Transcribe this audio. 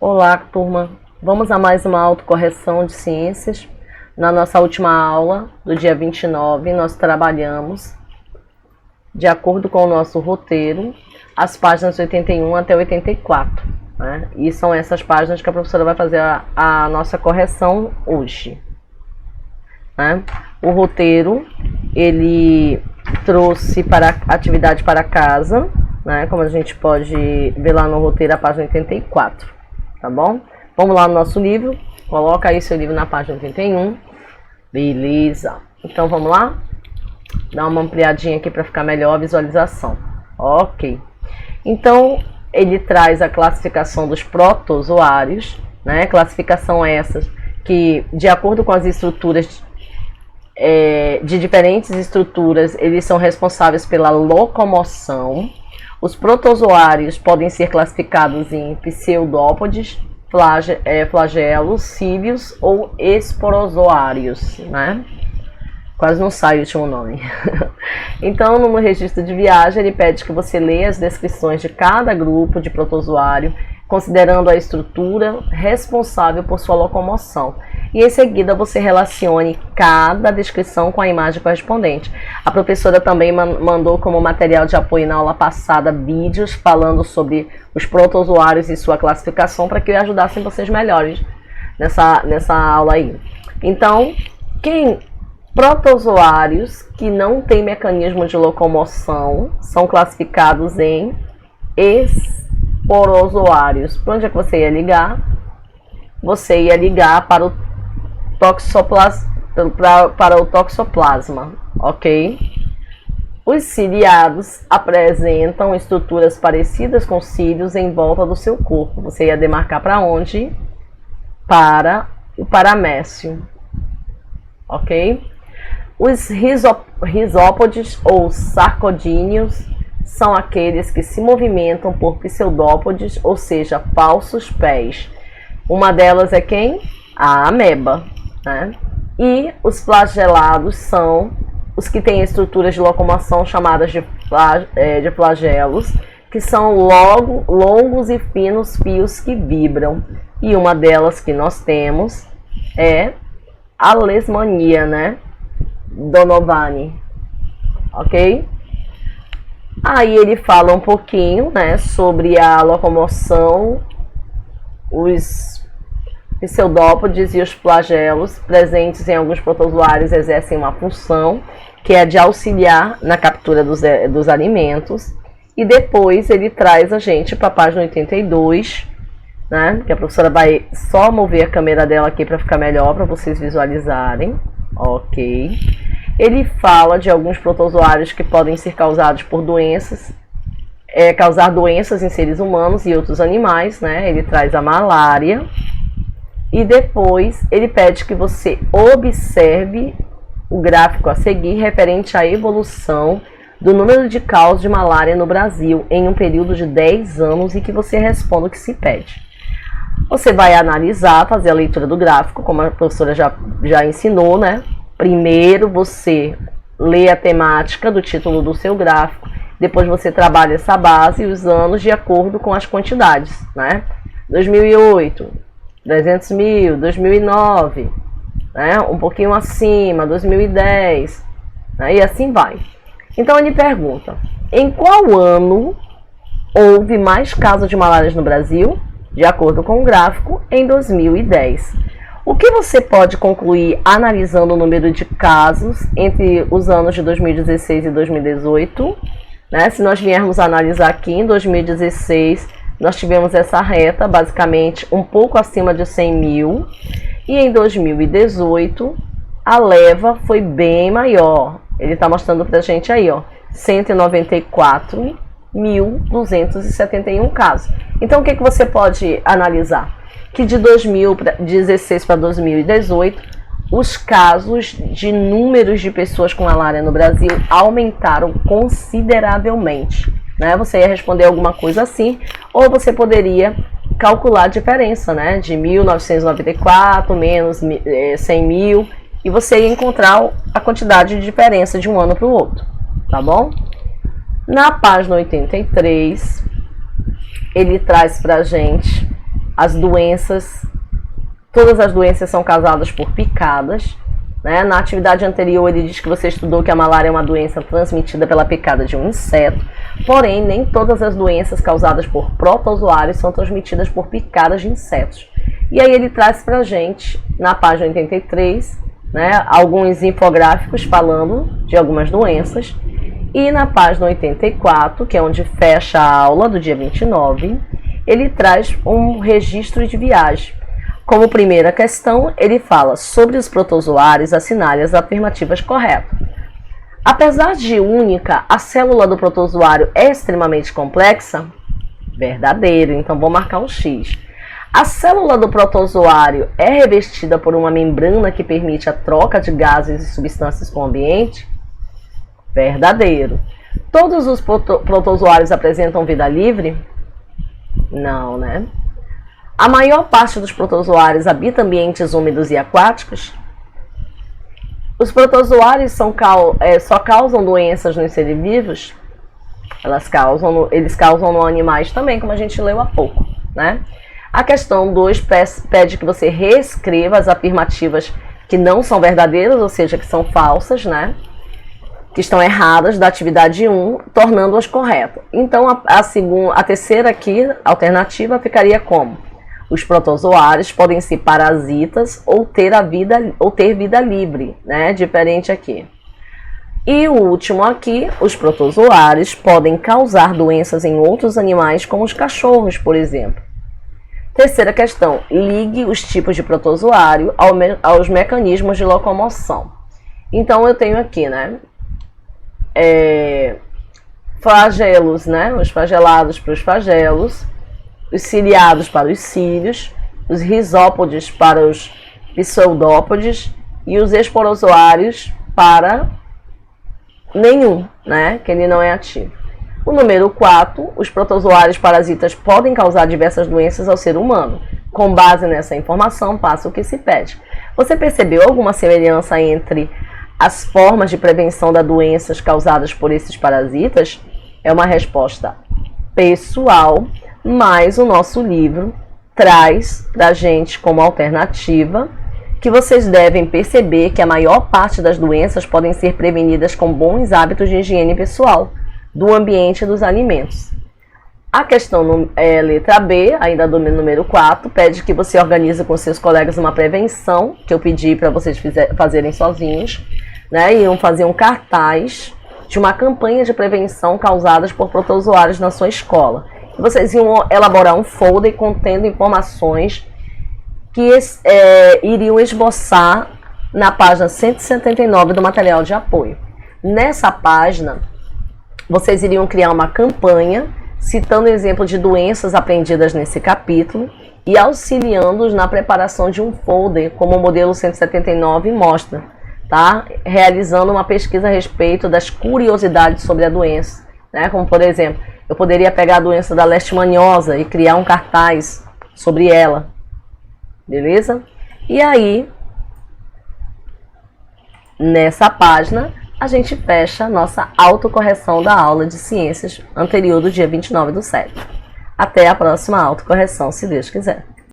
Olá, turma. Vamos a mais uma autocorreção de ciências. Na nossa última aula, do dia 29, nós trabalhamos, de acordo com o nosso roteiro, as páginas 81 até 84. Né? E são essas páginas que a professora vai fazer a nossa correção hoje. Né? O roteiro, ele trouxe para atividade para casa, né? Como a gente pode ver lá no roteiro, a página 84. Tá bom? Vamos lá no nosso livro. Coloca aí seu livro na página 81. Beleza. Então vamos lá? Dá uma ampliadinha aqui para ficar melhor a visualização. Ok. Então ele traz a classificação dos protozoários, né? Classificação essas que, de acordo com as estruturas de diferentes estruturas, eles são responsáveis pela locomoção. Os protozoários podem ser classificados em pseudópodes, flagelos, cílios ou esporozoários, né? Quase não sai o último nome. Então, no registro de viagem, ele pede que você leia as descrições de cada grupo de protozoário, considerando a estrutura responsável por sua locomoção. E em seguida você relacione cada descrição com a imagem correspondente. A professora também mandou como material de apoio na aula passada vídeos falando sobre os protozoários e sua classificação para que ajudassem vocês melhores nessa aula aí. Então, protozoários que não têm mecanismo de locomoção são classificados em esporozoários. Para onde é que você ia ligar? Você ia ligar para o toxoplasma, ok? Os ciliados apresentam estruturas parecidas com cílios em volta do seu corpo. Você ia demarcar para onde? Para o paramécio, ok? Os rizópodes ou sarcodíneos são aqueles que se movimentam por pseudópodes, ou seja, falsos pés. Uma delas é quem? A ameba, né? E os flagelados são os que têm estruturas de locomoção chamadas de flagelos, que são longos e finos fios que vibram. E uma delas que nós temos é a Leishmania, né? Donovan, ok? Aí ele fala um pouquinho, né, sobre a locomoção, os pseudópodes e os flagelos presentes em alguns protozoários exercem uma função que é de auxiliar na captura dos alimentos. E depois ele traz a gente para a página 82, né, que a professora vai só mover a câmera dela aqui para ficar melhor, para vocês visualizarem. Ok. Ele fala de alguns protozoários que podem ser causados por doenças, causar doenças em seres humanos e outros animais, né? Ele traz a malária. E depois ele pede que você observe o gráfico a seguir referente à evolução do número de casos de malária no Brasil em um período de 10 anos e que você responda o que se pede. Você vai analisar, fazer a leitura do gráfico, como a professora já ensinou, né? Primeiro você lê a temática do título do seu gráfico, depois você trabalha essa base e os anos de acordo com as quantidades, né? 2008, 300 mil, 2009, né? Um pouquinho acima, 2010, né? E assim vai. Então ele pergunta, em qual ano houve mais casos de malária no Brasil? De acordo com o gráfico, em 2010. O que você pode concluir analisando o número de casos entre os anos de 2016 e 2018? Né? Se nós viermos analisar aqui, em 2016, nós tivemos essa reta, basicamente, um pouco acima de 100 mil. E em 2018, a leva foi bem maior. Ele está mostrando para a gente aí, ó, 194.271 casos. Então, o que você pode analisar? Que de 2016 para 2018, os casos de números de pessoas com malária no Brasil aumentaram consideravelmente. Né? Você ia responder alguma coisa assim, ou você poderia calcular a diferença, né? De 1994 menos 100 mil, e você ia encontrar a quantidade de diferença de um ano para o outro, tá bom? Na página 83, ele traz para a gente as doenças, todas as doenças são causadas por picadas, né? Na atividade anterior ele diz que você estudou que a malária é uma doença transmitida pela picada de um inseto, porém nem todas as doenças causadas por protozoários são transmitidas por picadas de insetos. E aí ele traz pra gente, na página 83, né, alguns infográficos falando de algumas doenças, e na página 84, que é onde fecha a aula do dia 29, ele traz um registro de viagem. Como primeira questão, ele fala sobre os protozoários, assinale as afirmativas corretas. Apesar de única, a célula do protozoário é extremamente complexa? Verdadeiro, então vou marcar um X. A célula do protozoário é revestida por uma membrana que permite a troca de gases e substâncias com o ambiente? Verdadeiro. Todos os protozoários apresentam vida livre? Não, né? A maior parte dos protozoários habita ambientes úmidos e aquáticos? Os protozoários só causam doenças nos seres vivos? Eles causam no animais também, como a gente leu há pouco, né? A questão 2 pede que você reescreva as afirmativas que não são verdadeiras, ou seja, que são falsas, né? Que estão erradas da atividade 1, tornando-as corretas. Então, a terceira aqui, alternativa, ficaria como? Os protozoários podem ser parasitas ou ter vida livre, né? Diferente aqui. E o último aqui, os protozoários podem causar doenças em outros animais, como os cachorros, por exemplo. Terceira questão, ligue os tipos de protozoário aos mecanismos de locomoção. Então, eu tenho aqui, né? Flagelos, né? Os flagelados para os flagelos, os ciliados para os cílios, os risópodes para os pseudópodes e os esporozoários para nenhum, né? Que ele não é ativo. O número 4, os protozoários parasitas podem causar diversas doenças ao ser humano. Com base nessa informação, passa o que se pede. Você percebeu alguma semelhança entre as formas de prevenção das doenças causadas por esses parasitas? É uma resposta pessoal, mas o nosso livro traz para a gente como alternativa que vocês devem perceber que a maior parte das doenças podem ser prevenidas com bons hábitos de higiene pessoal, do ambiente e dos alimentos. A questão letra B, ainda do número 4, pede que você organize com seus colegas uma prevenção, que eu pedi para vocês fazerem sozinhos, né? Iam fazer um cartaz de uma campanha de prevenção causadas por protozoários na sua escola. Vocês iam elaborar um folder contendo informações que iriam esboçar na página 179 do material de apoio. Nessa página, vocês iriam criar uma campanha citando exemplo de doenças aprendidas nesse capítulo e auxiliando-os na preparação de um folder, como o modelo 179 mostra, tá? Realizando uma pesquisa a respeito das curiosidades sobre a doença, né? Como, por exemplo, eu poderia pegar a doença da leishmaniose e criar um cartaz sobre ela, beleza? E aí, nessa página, a gente fecha a nossa autocorreção da aula de ciências anterior do dia 29/7. Até a próxima autocorreção, se Deus quiser.